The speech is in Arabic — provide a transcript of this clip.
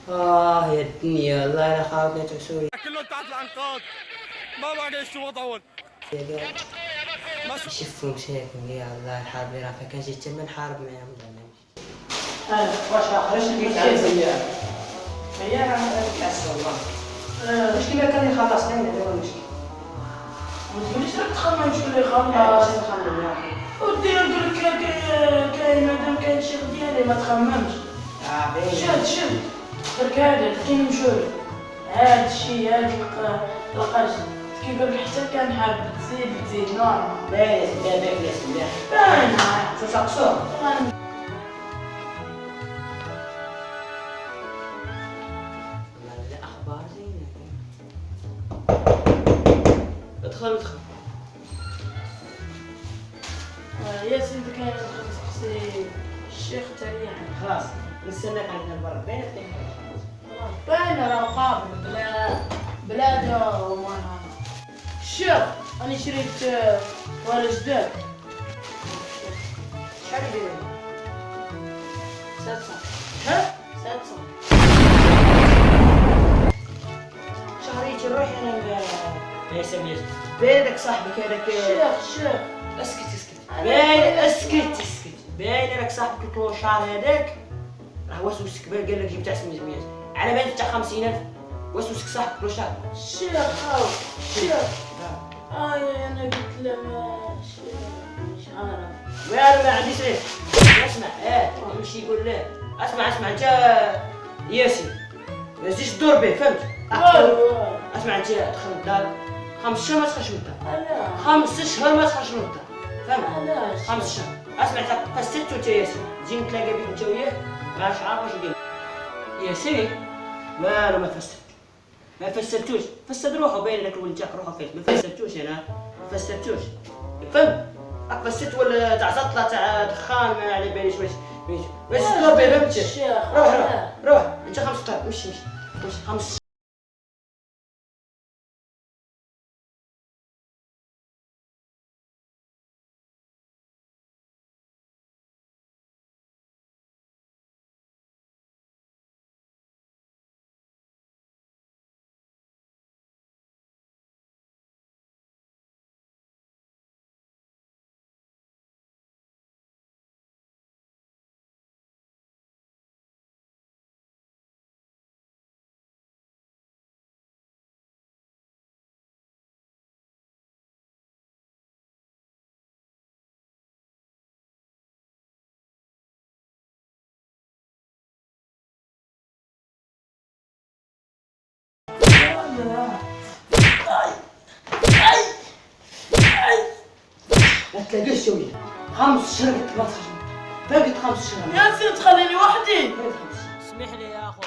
يا الدنيا الله لا خاوتني تعسولي كله تحت الانقاض. ما باقي شو وضعون. يشوفوا مشاكل يا الله الحرب اللي راه فيها كان جيت تما نحارب معاهم زعما. واش اخرج اللي تعرف هي كاس والله. المشكله كان يخلص لنا دابا المشكل. ما تقوليش راك تخمم شكون اللي يخلص. نخمم يا اخي. ودي نقول لك كاين مادام كاين شي ديالي ما تخممش. باين. شد درك هذا كاين مشول هاد الشيء هاد القرش كيقول لك حتى كان حاب تزيد نورمال. باين دابا كلاس مليح. باين تسقسو. الاخبار زينه. ادخل. يا سيدي كاين تسقسي الشيخ تريح. خلاص نستناك عندنا برا باين. باين راه قابل بلا وما الشيخ انا شريت ورا جداد. شحال يدير؟ 700. ها؟ 700 شهريتي نروح انا ما يسميش باين داك صاحبك هذاك. الشيخ اسكت باين اسكت باين راك صاحبك الكلوشار هذاك راه وسوسك باين قال لك جبت تاع 800 على بالك تاع 50,000 وسوسك صاحبك الكلوشار. الشيخ انا قلت له مش عارف والو ما عنديش ريح. اسمع يمشي يقول له اسمع انت ياسين ما تزيدش تدور به فهمت. اسمع انت دخل للدار 5 شهور ما تخرجش من الدار. 5 شهور ما تخرجش من الدار فهمت. 5 شهور. اسمع انت فسدتو انت ياسين تجي نتلاقى بك انت وياه ما عرفش واش يدير ياسين. والو ما فسدتوش فسد روحو باين لك الولد تاعك روحو فيه. ما فسدتوش انا ما فسدتوش فهمت. راك فسدت ولا تاع زطله تاع دخان ما على باليش واش تدور به فهمتي. روح انت 5 دقائق مشي 5. ما تلاقيش شويه 5 شهور قلت ما تخرج. فين قلت 5 شهور؟ يا سيدي تخليني وحدي. اسمح لي يا اخو.